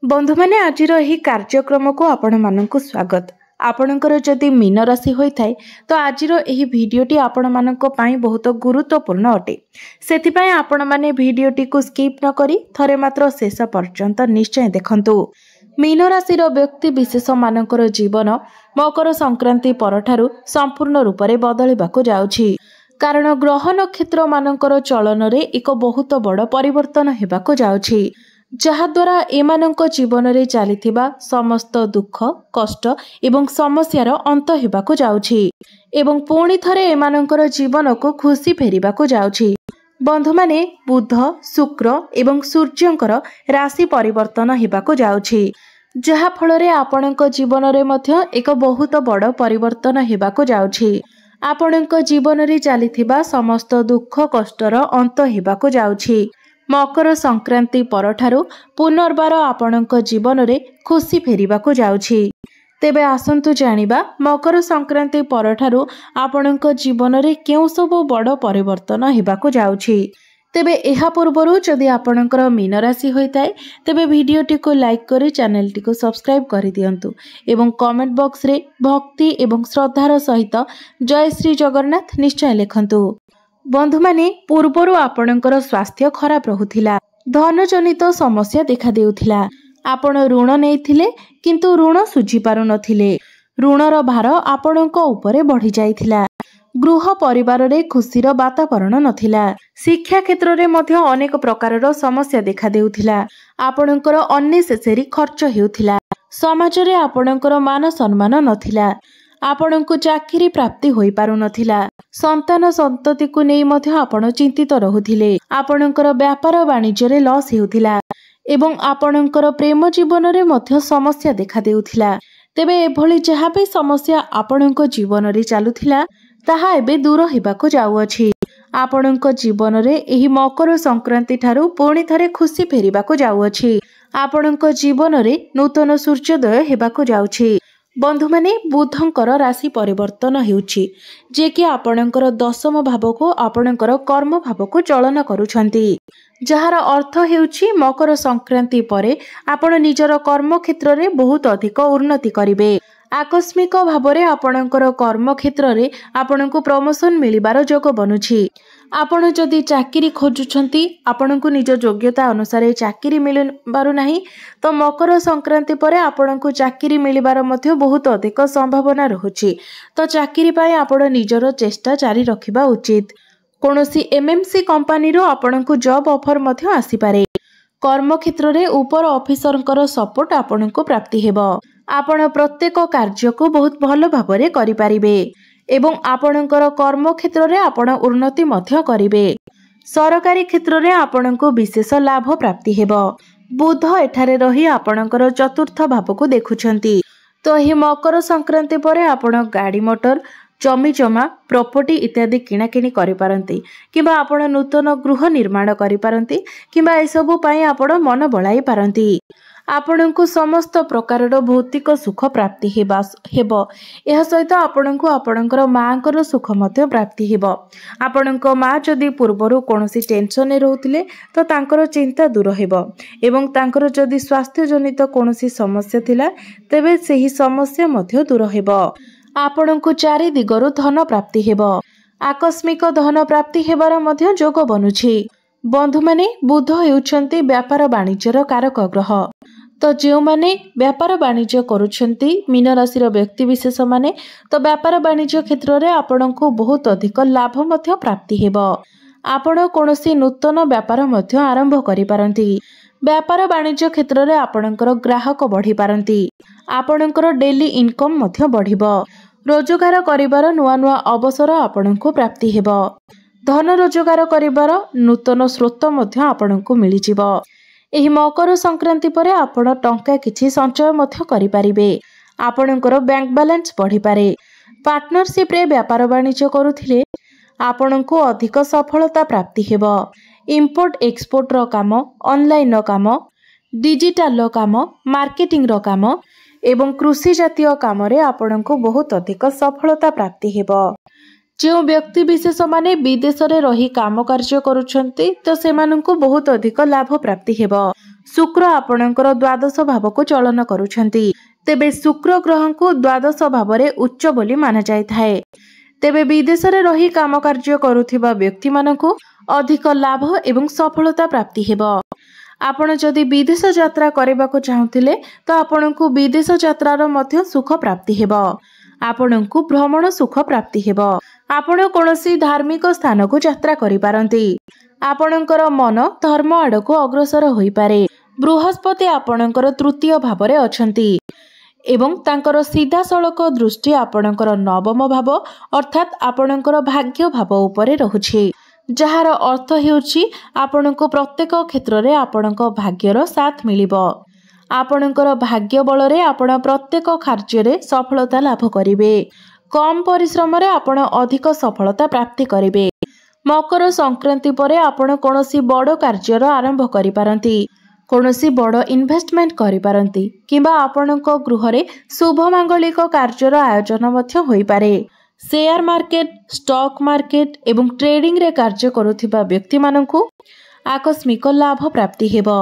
बंधु मैंने आज कार्यक्रम को आपण मानक स्वागत। आपणकर जदि मीन राशि होता है तो आज भिडटी आपण मानक बहुत गुरुत्वपूर्ण अटे। से आपण मैंने भिडटी को स्किप न करी थरे मात्र शेष पर्यंत निश्चय देखंतु। मीन राशि व्यक्ति विशेष मानकर जीवन मकर संक्रांति परठारु संपूर्ण रूप से बदलिबाकु जाउछि। कारण ग्रह नक्षत्र मानकर चलन रे एक बहुत बड़ परिवर्तन हेबाकु जाउछि, जहाद्वारा एमानंक जीवन रे चलीथिबा समस्त दुख कष्ट एवं समस्यार अंत हेबाकु जाउछि एवं पुणी थरे एमानंकर जीवन को खुशी फेरिबाकु जाउछि। बंधु माने बुध शुक्र एवं सूर्यंकर राशि परिवर्तन हेबाकु जाउछि, जहा फଳରେ आपणक जीवन रे मध्य एक बहुत बड़ परिवर्तन हेबाकु जाउछि। आपणक जीवन रे चलीथिबा समस्त दुख कष्टर अंत हेबाकु जाउछि। मकर संक्रांति परठारु पुनर्बार आपणक जीवन रे खुशी फेरिबाकु जाउछि। तेबे आसंतु जानिबा मकर संक्रांति परठारु आपणक जीवन रे केउ सब बड़ परिवर्तन हेबाकु जाउछि। तेबे एहा पूर्वरु जदि आपणकर मीन राशि होइताय तेबे भिडियोटी को लाइक करी चैनल टी को सब्सक्राइब करि दियंतु एवं कमेंट बॉक्स रे भक्ति एवं श्रद्धार सहित जय श्री जगन्नाथ निश्चय लिखंतु। बंधु माने पूर्वरु आपणकर स्वास्थ्य खराब रहुथिला, धन जनित समस्या देखा देउथिला। आपण ऋण नेइथिले किंतु ऋण सुझी पारु नथिले। ऋणर भार आपणक उपरे बढ़ी जाइथिला। गृह परिवार रे खुशीर वातावरण नथिला। शिक्षा क्षेत्र रे मध्य अनेक प्रकारर समस्या देखा देउथिला। आपणकर अनेसेसरी खर्च हेउथिला। समाज रे आपणकर मान सम्मान नथिला। आपणको चाकरी प्राप्ति होई पारु नथिला। संतान संतति को नै मध्य आपण चिंतित रहुथिले। आपणकर व्यापार वाणिज्य रे लॉस हेउथिला एवं आपणकर प्रेम जीवन रे मध्य समस्या देखा देउथिला। तेबे एभली जहा भी समस्या आपणको जीवन रे चालुथिला ताहा एबे दूर हेबाकु जाउअछि। आपणको जीवन रे एही मकर संक्रांति ठारू पुणी थरे खुशी फेरिबाकु जाउअछि। आपणको जीवन रे नूतन सूर्योदय हेबाकु जाउछि। बंधु माने बुधंकर राशि परिवर्तन हेउछि, जे कि आपणकर दशम भाव को आपणकर कर्म भाव को चलन करूछंती, जहार अर्थ हेउछि मकर संक्रांति परे आपण निजर कर्म क्षेत्र रे बहुत अधिक उन्नति करिवे। आकस्मिक भावरे आपणकर कर्म क्षेत्र रे आपणको प्रमोशन मिलिबार योग बनुछि। आपण जदि चाकरी खोजुछंती आपणको निज योग्यता अनुसार चाकरी मिलिबारु नाही तो मकर संक्रांति परे आपणको चाकरी मिलिबार मध्य बहुत अधिक संभावना रहुछि। तो चाकरी पाए आपण निजर चेष्टा जारी रखिबा उचित। कोनोसी एमएमसी कंपनी रो आपणको जॉब ऑफर मध्य आसी पारे। कर्म क्षेत्र रे ऊपर ऑफिसरंकर सपोर्ट आपणको प्राप्ति हेबो। आपण प्रत्येक कार्य को बहुत भल भाबरे करि पारिबे एवं आपणकर कर्म क्षेत्र रे आपण उन्नति मध्य करिवे। सरकारी क्षेत्र रे आपणको विशेष लाभ प्राप्ति हेबो। बुध एठारे रही आपणकर चतुर्थ भाव को देखुछंती, तो एही मकर संक्रांति परे आपण गाड़ी मोटर जमी जमा प्रॉपर्टी इत्यादि किणाकिणी करि पारंती किबा आपण नूतन गृह निर्माण करि पारंती किबा एसबु पई आपण मन बळाई पारंती। आपणको समस्त प्रकारर भौतिक सुख प्राप्ति हेबो। एहा सहित आपणको आपणकर मांकर सुख मध्य प्राप्ति हेबो। आपणको मां जदि पूर्वरु कोनोसी टेंशन ने रहउतिले तो तांकर चिंता दूर हेबो एवं तांकर जदि स्वास्थ्य जनित कोनोसी समस्या थिला तेबे सेही समस्या मध्य दूर हेबो। आपणको चारि दिगरु धन प्राप्ति हेबो। आकस्मिक धन प्राप्ति हेबार मध्य योग बनुछि। बंधु माने बुध हेउछंती व्यापार वाणिज्यर कारक ग्रह। तो जो माने व्यापार वाणिज्य करुछंती मीन राशि व्यक्ति विशेष माने तो व्यापार वाणिज्य क्षेत्र रे आपणको बहुत अधिक लाभ मध्य प्राप्ति हेबो। आपण कोनोसी नूतन व्यापार मध्य आरंभ करि पारंती। व्यापार वाणिज्य क्षेत्र रे आपणकर ग्राहक बढ़ी पारंती। आपणकर डेली इनकम मध्य बढ़िबो। रोजगार करिवार नुआ नुआ अवसर आपणको प्राप्ति हेबो। धन रोजगार करिवार नूतन स्रोत मध्य आपणको मिलि जिवो। एही मकर संक्रांति परे आपण टंका किछि संचय मध्य करि पारिबे। आपणकर बैंक बैलेंस बढ़ी पारे। पार्टनरशिप रे व्यापार वाणिज्य करुथिले आपणको अधिक सफलता प्राप्ति हेबो। इंपोर्ट एक्सपोर्ट रो काम, ऑनलाइन रो काम, डिजिटल रो काम, मार्केटिंग रो काम एवं कृषि जातीय काम रे आपणको बहुत अधिक सफलता प्राप्ति हेबो। जो व्यक्ति विशेष माने विदेश रे रही काम कार्य करुछंती तो सेमानंकु बहुत अधिक लाभ प्राप्ति हेबो। शुक्र आपणकर द्वादश भाव को चलन करुछंती। तेबे शुक्र ग्रह को द्वादश भाव में उच्च बोली माना जाए। तेबे विदेश में रही काम कार्य करुथिबा व्यक्ति मानकु अधिक लाभ एवं सफलता प्राप्ति हेबो। आपण जदि विदेश यात्रा करने को चाहूतिले तो आपणकु विदेश यात्रार मध्य सुख प्राप्ति हेबो। आपणकु भ्रमण सुख प्राप्ति हेबो। आपण कोनोसी धार्मिक स्थान को यात्रा करि पारंती। आपणकर मन धर्म आड़को अग्रसर होई पारे। बृहस्पति आपणकर तृतीय भाव में अछंती एवं तांकर सीधा सड़क दृष्टि आपणकर नवम भाव अर्थात आपणकर भाग्य भाव उपरे रहुछि, जार अर्थ हेउछि आपणको प्रत्येक क्षेत्र में आपणक भाग्यर साथ मिलिबो। आपणकर भाग्य बल रे आपण प्रत्येक कार्य रे सफलता लाभ करिवे। कम परिश्रम रे आपण अधिक सफलता प्राप्ति करिवे। मकर संक्रांति परे आपण कोनोसी बड़ कार्यर आरंभ करि पारंती, कोनोसी बड़ इन्वेस्टमेंट करि पारंती किंबा आपणक गृह रे शुभ मांगलिक कार्यर आयोजन मध्य होई पारे। शेयर मार्केट, स्टॉक मार्केट एवं ट्रेडिंग रे कार्य करुथिबा व्यक्ति मानकु आकस्मिक लाभ प्राप्ति हेबो।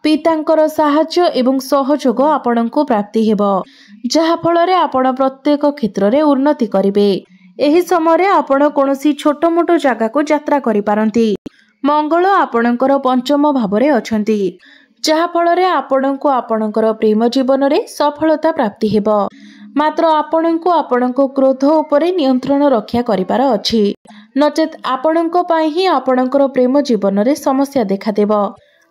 पितांकर साहाय्य एवं सहयोग आपणकु प्राप्ति हेबो, जहा फल रे आपण प्रत्येक क्षेत्र रे उन्नति करिवे। एही समय आपण कोनोसी छोट मोटो जगह को यात्रा करि पारंती। मंगल आपणकर पंचम भाव रे अछंती, जहा फल रे आपणकु आपणकर प्रेम जीवन रे सफलता प्राप्ति हेबो। मात्र आपणकु आपणको क्रोध उपरे नियंत्रण रक्षा करिपार अछि, नचेत आपणको पई ही आपणकर प्रेम जीवन रे समस्या देखा देबो।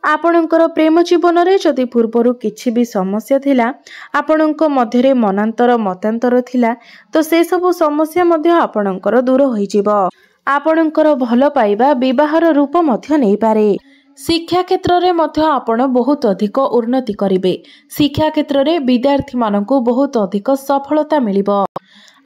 आपणकर प्रेम जीवन रे जदि पूर्वरु किछि भी समस्या थिला, आपणको मध्य रे मनांतर मतांतर थिला, तो से सब समस्या मध्य आपणकर दूर होई जिवो। आपणकर भल पाइबा विवाहर रूप मध्य नै पारे। शिक्षा क्षेत्र रे मध्य आपण बहुत अधिक उन्नति करिवे। शिक्षा क्षेत्र रे विद्यार्थी मानकु बहुत अधिक सफलता मिलिबो।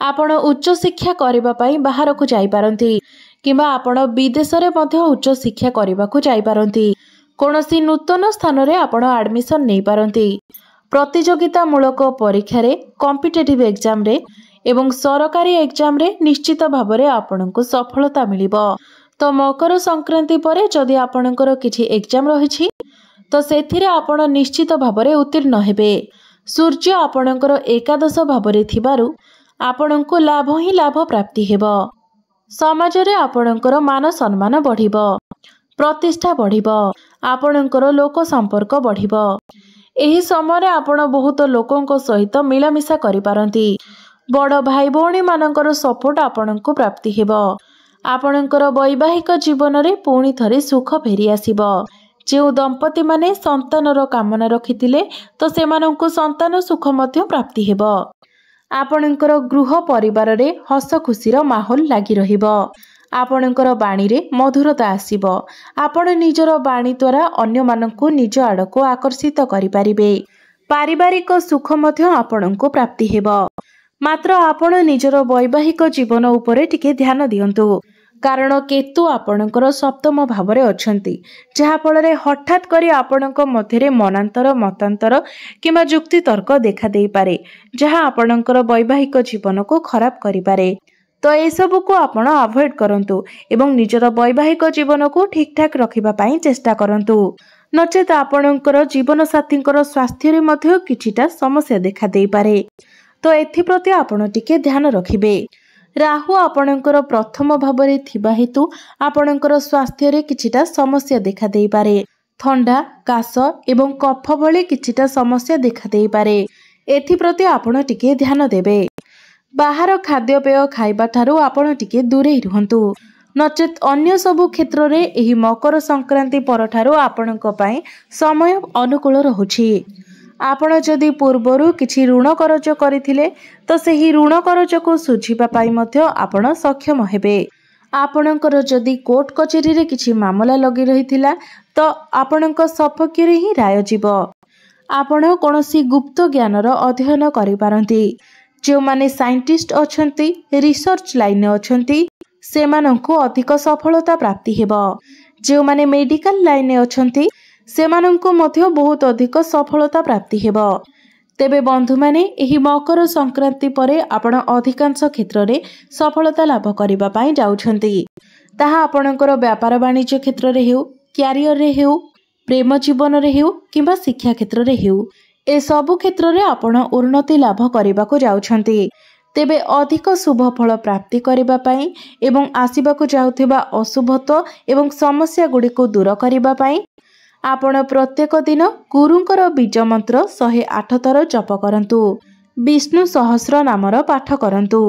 आपण उच्च शिक्षा करिबा पई बाहर को जाई पारंती किबा आपण विदेश रे मध्य उच्च शिक्षा करिबा को जाई पारंती। कोनोसी नूतन स्थान रे आपण एडमिशन नै पारंती। प्रतियोगिता मूलक परीक्षा रे, कॉम्पिटिटिव एग्जाम रे एवं सरकारी एग्जाम रे निश्चित भाव रे आपणको सफलता मिलिबो। तो मकर संक्रांति परे जदि आपणकर किछि एग्जाम रहिछि तो सेथिरे आपण निश्चित भाव रे उत्तीर्ण हेबे। सूर्य आपणकर एकादश भाव रे थिबारु आपणको लाभ ही लाभ प्राप्ति हेबो। समाज रे आपणकर मान सम्मान बढ़िबो, प्रतिष्ठा बढ़िबो, आपणकर लोक संपर्क बढ़िबो। एही समय आपण बहुत लोकंक सहित मिलामिशा करि पारंती। बड़ भाई भौणी मानकर सपोर्ट आपणको प्राप्ति हेबो। आपणकर वैवाहिक जीवन रे पुणी थरे सुख फेरी आसीबो। जो दंपति माने संतानर कामना रखिथिले तो सेमानंकु संतान सुख मध्य प्राप्ति हेबो। आपणकर गृह परिवार रे हस खुशीर माहौल लागी रहिबो। आपणकर बाणी रे मधुरता आसीबो। आपण निजर बाणी द्वारा अन्य मानंकु निज आडको आकर्षित करि पारिबे। पारिवारिक सुख मध्य आपणंकु प्राप्ति हेबो। मात्र आपण निजर वैवाहिक जीवन उपरे टिके ध्यान दियंतु, कारण केतु आपणकर सप्तम भाव रे अछंती, जहा फल रे हठात करी आपणक मध्य रे मनांतर मतांतर किंबा जुक्ति तर्क देखा देई पारे, जहा आपणकर वैवाहिक जीवन को खराब करि पारे। तो ए सब को आपण अवॉइड करंतु एवं निजर वैवाहिक जीवन को ठीक ठाक रखिबा पई चेष्टा करंतु, नचेत आपणकर जीवन साथींकर स्वास्थ्य रे मध्य किछिटा समस्या देखा देई पारे। तो एथि प्रति आपण टिके ध्यान रखिबे। राहु आपणकर प्रथम भाव रे थिबा हेतु आपणकर स्वास्थ्य रे किछिटा समस्या देखा देई पारे। ठंडा, काश एवं कफ भली किछिटा समस्या देखा देई पारे। एथि प्रति आपण टिके ध्यान देबे। बाहर खाद्यपेय खाइबा ठारू आपण टिके दूरे रहंतु, नचेत अन्य सबु क्षेत्र रे एही मकर संक्रांति परठारू आपणक पई समय अनुकूल रहुछि। आपण जदि पूर्वरु किछि ऋण करज करिथिले तो सेही ऋण करज को सुझिबा पाई मध्य आपण सक्षम हेबे। आपणकर जदि कोर्ट कचेरी रे किछि मामला लगी रहिथिला तो आपणक सपक्ष रे ही राय जीवो। आपण कोनोसी गुप्त ज्ञानर अध्ययन करि पारंती। जो माने साइंटिस्ट अछंती, रिसर्च लाइन अछंती, सेमानंकु अधिक सफलता प्राप्ति हेबो। जो माने मेडिकल लाइन अछंती सेमानंकु मध्य बहुत अधिक सफलता प्राप्ति हेबो। तेबे बंधु माने एही मकर संक्रांति परे आपण अधिकांश क्षेत्र रे सफलता लाभ करिबा पई जाउछंती। ताहा आपणकर व्यापार वाणिज्य क्षेत्र रे हेउ, क्यारियर रे हेउ प्रेम जीवन रे हेउ किंबा शिक्षा क्षेत्र रे हेउ ए सबु क्षेत्र रे आपण उन्नति लाभ करने को जाउछंती। तेबे अधिक शुभ फल प्राप्ति करने पाई एवं आसीबाकू जाउथिबा अशुभत्व एवं समस्या गुडी को दूर करने पाई आपण प्रत्येक दिन गुरुंकर बीज मंत्र 108 थर जप करंतु। विष्णु सहस्र नामर पाठ करंतु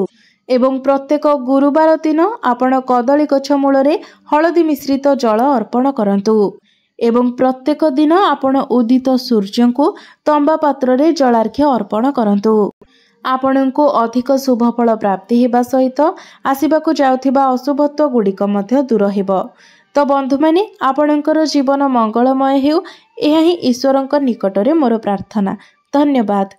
एवं प्रत्येक गुरुवार दिन आपण कदली गछ मूल रे हळदी मिश्रित जल अर्पण करंतु एवं प्रत्येक दिन आपण उदित सूर्य को तंबा पात्र रे जलार्घ्य अर्पण करंतु। आपणको अधिक शुभ फल प्राप्ति हेबा सहित आसीबाकू जाउथिबा अशुभत्व गुड़िक मध्य दूर हेबो। तो बंधु माने आपणकर जीवन मंगलमय हेउ एहा ही ईश्वरंक निकटरे मोर प्रार्थना। धन्यवाद।